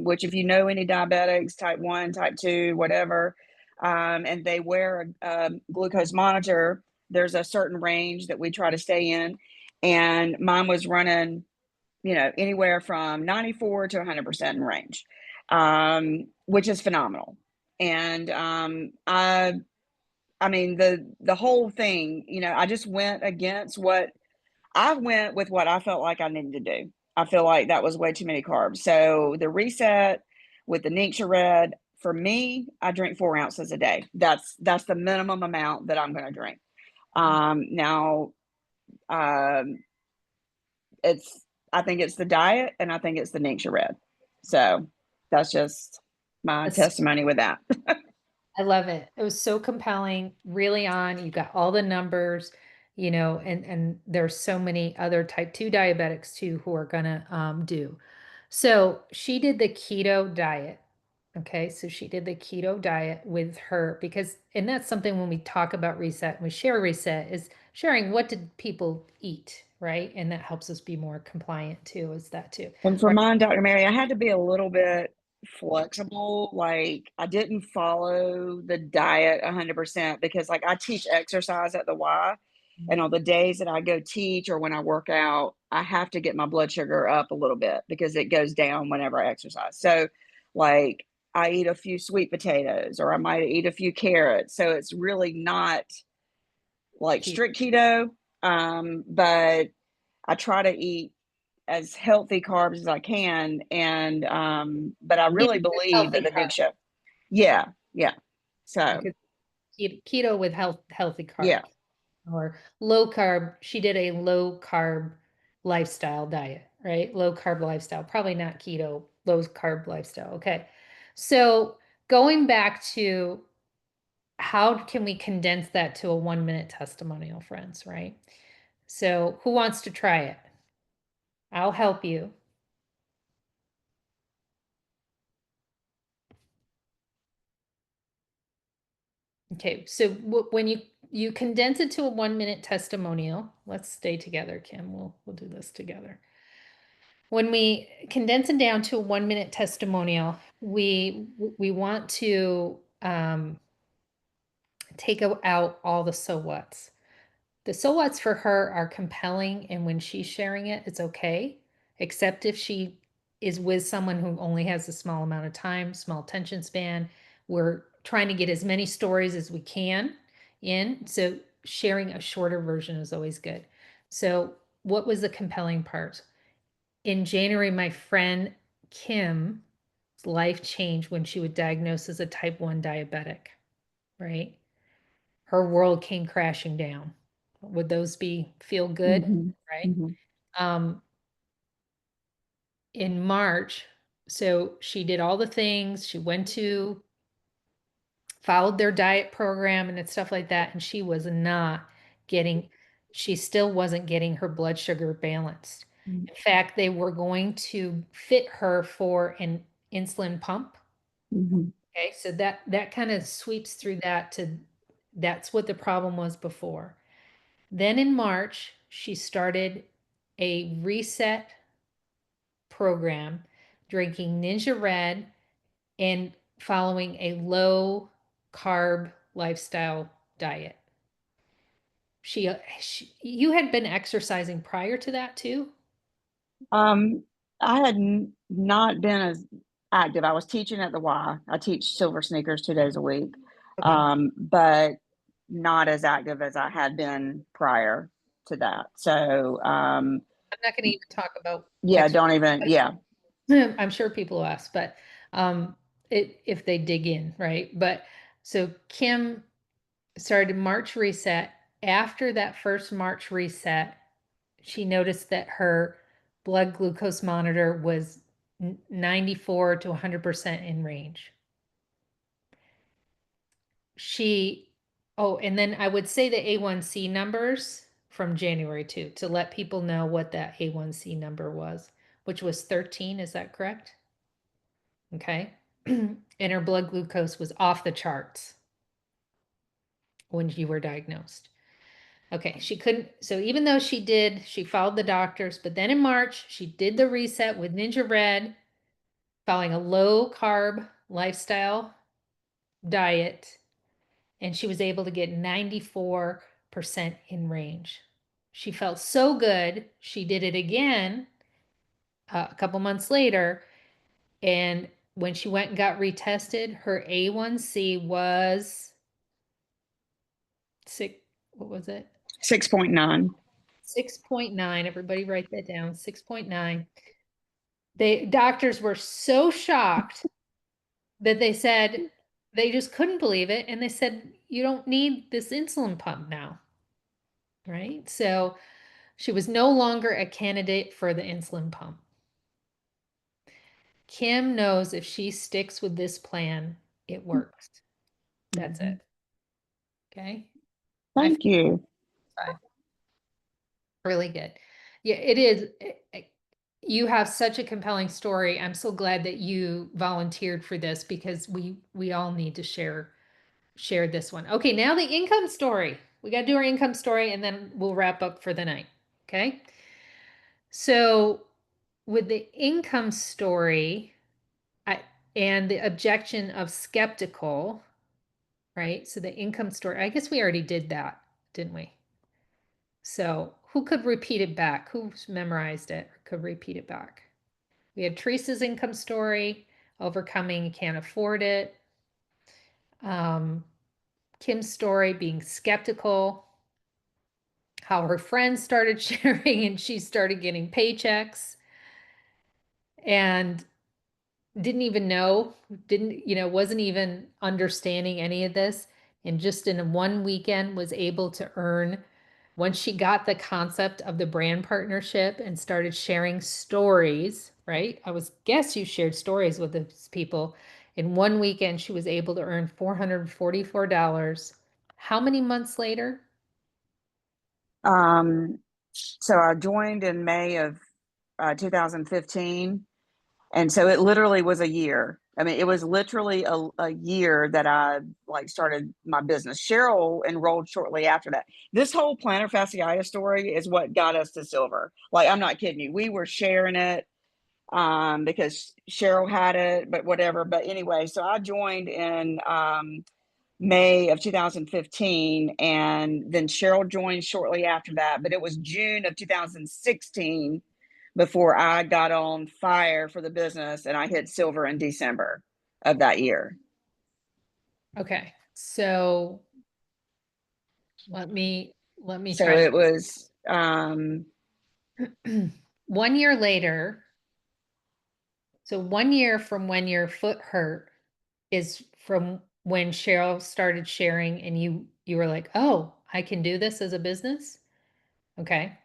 which if you know any diabetics, type 1, type 2, whatever, and they wear a glucose monitor, there's a certain range that we try to stay in. And mine was running, anywhere from 94 to 100% in range, which is phenomenal. And I mean, the whole thing, I just went with what I felt like I needed to do. I feel like that was way too many carbs. So the reset with the NingXia Red, for me, I drink 4 ounces a day. That's the minimum amount that I'm going to drink. Now, I think it's the diet, and I think it's the NingXia Red. So that's just my testimony with that. I love it. It was so compelling, really on. You got all the numbers, and there's so many other type 2 diabetics too who are gonna do. So she did the keto diet. Okay, so she did the keto diet with her and that's something when we talk about reset and we share reset is sharing what did people eat, right? And that helps us be more compliant too, is that too. And for Right. mine, Dr. Mary, I had to be a little bit flexible. Like, I didn't follow the diet 100% because, like, I teach exercise at the Y. And on the days that I go teach or when I work out, I have to get my blood sugar up a little bit because it goes down whenever I exercise. So, like, I eat a few sweet potatoes or I might eat a few carrots. So it's really not like strict keto. But I try to eat as healthy carbs as I can. And but I really believe that the NingXia, yeah. So Keto with healthy carbs. yeah. Or low carb. She did a low carb lifestyle diet, right? Low carb lifestyle, probably not keto, low carb lifestyle. Okay. So going back to how can we condense that to a 1-minute testimonial, friends, right? So who wants to try it? I'll help you. Okay, so when you condense it to a 1-minute testimonial, let's stay together, Kim. We'll do this together. When we condense it down to a 1-minute testimonial, we want to take out all the so whats. The so whats for her are compelling, and when she's sharing it, it's okay, except if she is with someone who only has a small amount of time, small attention span. We're trying to get as many stories as we can in, so sharing a shorter version is always good. So what was the compelling part? In January, my friend Kim's life changed when she was diagnosed as a type 1 diabetic, right? Her world came crashing down. Would those feel good, right? In March, so she did all the things. She followed their diet program and stuff like that, and she still wasn't getting her blood sugar balanced. In fact, they were going to fit her for an insulin pump. Okay, so that kind of sweeps through that's what the problem was before. Then in March, she started a reset program, drinking NingXia Red and following a low carb lifestyle diet. You had been exercising prior to that too? I had not been as active. I was teaching at the Y. I teach silver sneakers 2 days a week. but not as active as I had been prior to that. So, I'm not going to even talk about yeah, next don't even, yeah. I'm sure people ask, but if they dig in, right? But so Kim started March reset. After that first March reset, she noticed that her blood glucose monitor was 94 to 100% in range. And then I would say the A1C numbers from January too, to let people know what that A1C number was, which was 13. Is that correct? Okay. And her blood glucose was off the charts when you were diagnosed. Okay, she couldn't, so even though she followed the doctors, but then in March, she did the reset with NingXia Red, following a low carb lifestyle diet, and she was able to get 94% in range. She felt so good, she did it again a couple months later, and when she went and got retested, her A1C was what was it? 6.9. 6.9. Everybody write that down. 6.9. Doctors were so shocked that they said they just couldn't believe it. And they said, you don't need this insulin pump now. Right? So she was no longer a candidate for the insulin pump. Kim knows if she sticks with this plan, it works. That's it. Okay. Thank you. Really good. Yeah, it is. You have such a compelling story. I'm so glad that you volunteered for this because we all need to share this one. Okay, now the income story. We got to do our income story and then we'll wrap up for the night. Okay. So with the income story, and the objection of skeptical, right? So the income story, I guess we already did that, didn't we? So who could repeat it back? Who's memorized it or could repeat it back? We had Teresa's income story, overcoming can't afford it. Kim's story, being skeptical, how her friends started sharing and she started getting paychecks and wasn't even understanding any of this. And just in one weekend was able to earn, once she got the concept of the brand partnership and started sharing stories, right? Guess you shared stories with those people. In one weekend, she was able to earn $444. How many months later? So I joined in May of 2015. And so it literally was a year. I mean, it was literally a year that I started my business. Cheryl enrolled shortly after that. This whole plantar fasciitis story is what got us to silver. I'm not kidding you. We were sharing it because Cheryl had it, but whatever. But anyway, so I joined in May of 2015, and then Cheryl joined shortly after that. But it was June of 2016 before I got on fire for the business, and I hit silver in December of that year. Okay, so let me So try. it was 1 year later. So 1 year from when your foot hurt is from when Cheryl started sharing and you were like, oh, I can do this as a business. Okay.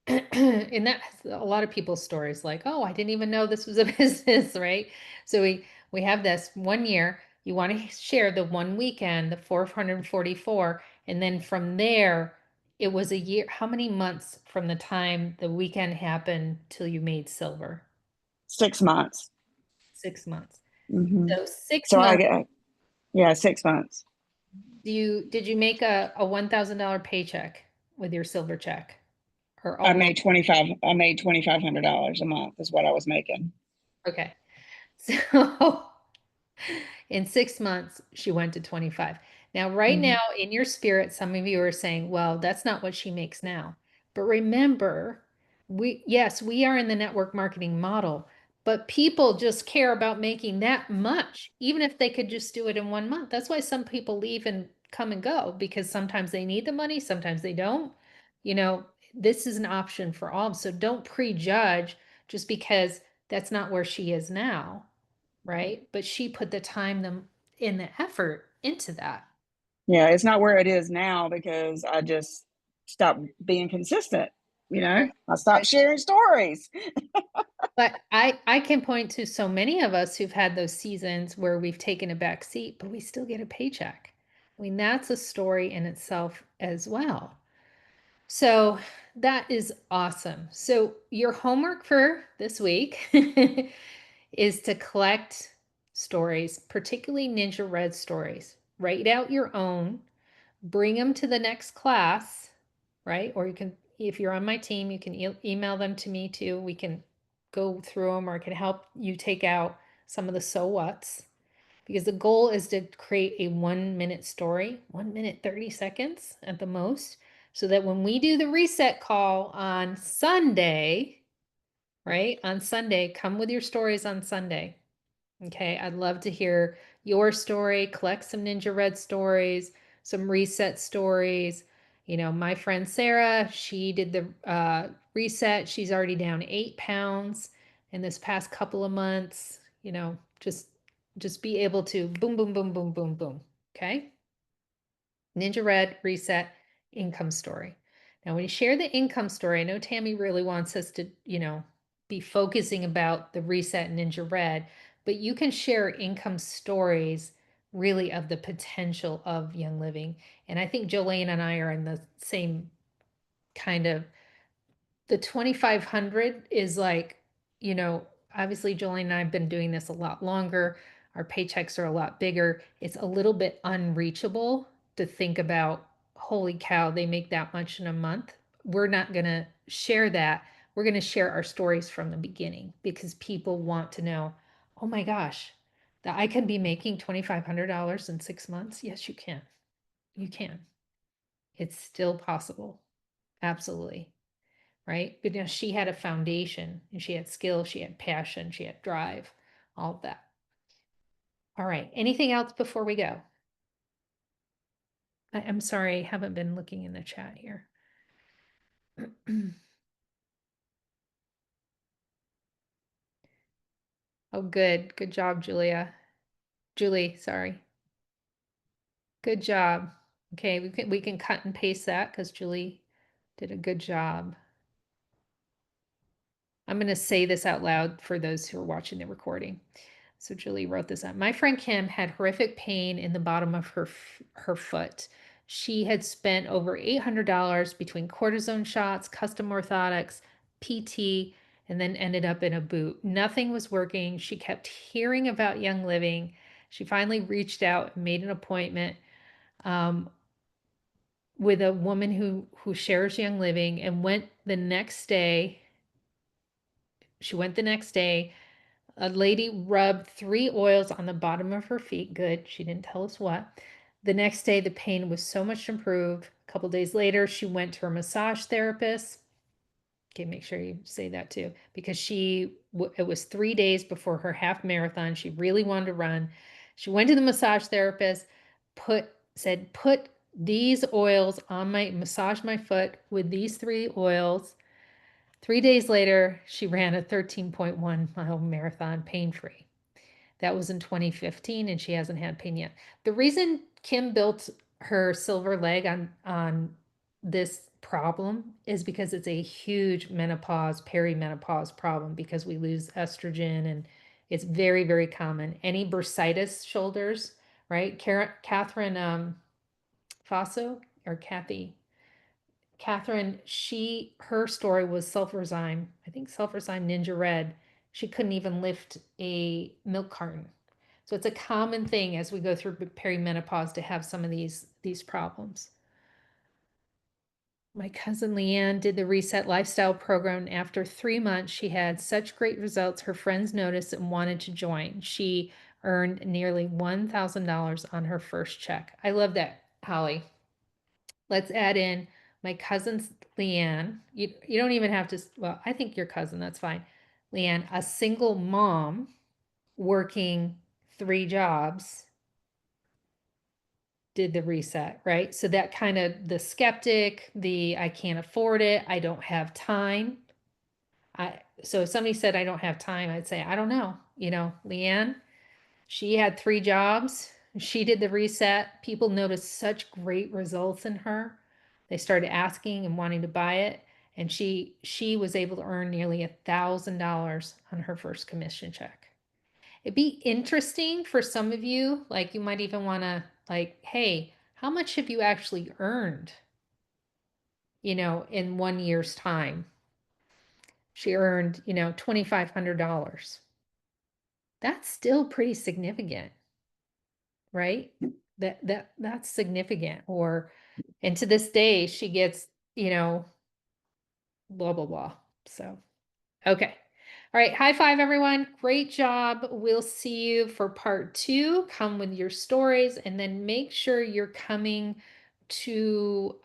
And that's a lot of people's stories like, oh, I didn't even know this was a business, right? So we have this 1 year. You want to share the one weekend, the 444, and then from there, it was a year. How many months from the time the weekend happened till you made silver? 6 months. 6 months. Mm-hmm. So 6 So months. 6 months. Did you make a $1,000 paycheck with your silver check? Or I almost? made $2,500 a month is what I was making. Okay. So in 6 months, she went to 25. Now, right Mm-hmm. now, in your spirit, some of you are saying, well, that's not what she makes now. But remember, yes, we are in the network marketing model, But people just care about making that much, even if they could just do it in 1 month. That's why some people leave and come and go, because sometimes they need the money, sometimes they don't. You know, this is an option for all. So don't prejudge just because that's not where she is now, right? But she put the time in the effort into that. Yeah, it's not where it is now because I just stopped being consistent. You know, Right. I stopped sharing stories. But I can point to so many of us who've had those seasons where we've taken a back seat, but we still get a paycheck. I mean, that's a story in itself as well. So that is awesome. So your homework for this week is to collect stories, particularly Ninja Red stories. Write out your own, bring them to the next class, right? Or you can, if you're on my team, you can email them to me too. We can go through them, or I can help you take out some of the so whats. Because the goal is to create a 1 minute story, 1 minute, 30 seconds at the most, so that when we do the reset call on Sunday, right? On Sunday, come with your stories on Sunday. Okay, I'd love to hear your story, collect some Ninja Red stories, some reset stories. You know, my friend Sarah, she did the reset. She's already down 8 pounds in this past couple of months. You know, just be able to boom, boom, boom, boom, boom, boom. Okay. Ninja Red, reset, income story. Now, when you share the income story, I know Tammy really wants us to, you know, be focusing about the reset Ninja Red, but you can share income stories really of the potential of Young Living. And I think Jolene and I are in the same kind of, the 2,500 is like, you know, obviously Jolene and I have been doing this a lot longer. Our paychecks are a lot bigger. It's a little bit unreachable to think about, holy cow, they make that much in a month. We're not going to share that. We're going to share our stories from the beginning because people want to know, oh my gosh, that I can be making $2,500 in 6 months. Yes, you can. You can. It's still possible. Absolutely, right? But you know, she had a foundation and she had skill, she had passion, she had drive, all of that. All right. Anything else before we go? I'm sorry, I haven't been looking in the chat here. Oh, good. Good job, Julia. Julie, sorry. Good job. Okay, we can cut and paste that because Julie did a good job. I'm going to say this out loud for those who are watching the recording. So Julie wrote this up. My friend Kim had horrific pain in the bottom of her foot. She had spent over $800 between cortisone shots, custom orthotics, PT, and then ended up in a boot. Nothing was working. She kept hearing about Young Living. She finally reached out and made an appointment with a woman who shares Young Living and went the next day. She went the next day. A lady rubbed 3 oils on the bottom of her feet. Good. She didn't tell us what. The next day, the pain was so much improved. A couple days later, she went to her massage therapist. Okay, make sure you say that too, because it was 3 days before her half marathon. She really wanted to run. She went to the massage therapist, said, put these oils on massage my foot with these 3 oils. 3 days later, she ran a 13.1 mile marathon pain-free. That was in 2015, and she hasn't had pain yet. The reason Kim built her silver leg on this problem is because it's a huge menopause, perimenopause problem because we lose estrogen and it's very, very common. Any bursitis shoulders, right? Catherine Faso or Catherine, her story was Sulfurzyme. I think Sulfurzyme Ninja Red. She couldn't even lift a milk carton. So it's a common thing as we go through perimenopause to have some of these problems. My cousin Leanne did the Reset Lifestyle program. After 3 months, she had such great results. Her friends noticed and wanted to join. She earned nearly $1,000 on her first check. I love that, Holly. Let's add in my cousin's Leanne. You don't even have to, well, I think your cousin, that's fine. Leanne, a single mom working 3 jobs did the reset, right? So that kind of the skeptic, the I can't afford it, I don't have time. So if somebody said I don't have time, I'd say, I don't know. Leanne, she had 3 jobs. She did the reset. People noticed such great results in her. They started asking and wanting to buy it. And she was able to earn nearly $1,000 on her first commission check. It'd be interesting for some of you, like you might even want to hey, how much have you actually earned, in 1 year's time? She earned, $2,500. That's still pretty significant, right? That's significant. And to this day, she gets, blah, blah, blah. So, okay. All right. High five, everyone. Great job. We'll see you for part 2. Come with your stories and then make sure you're coming to,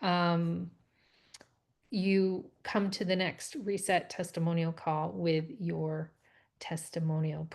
you come to the next reset testimonial call with your testimonial.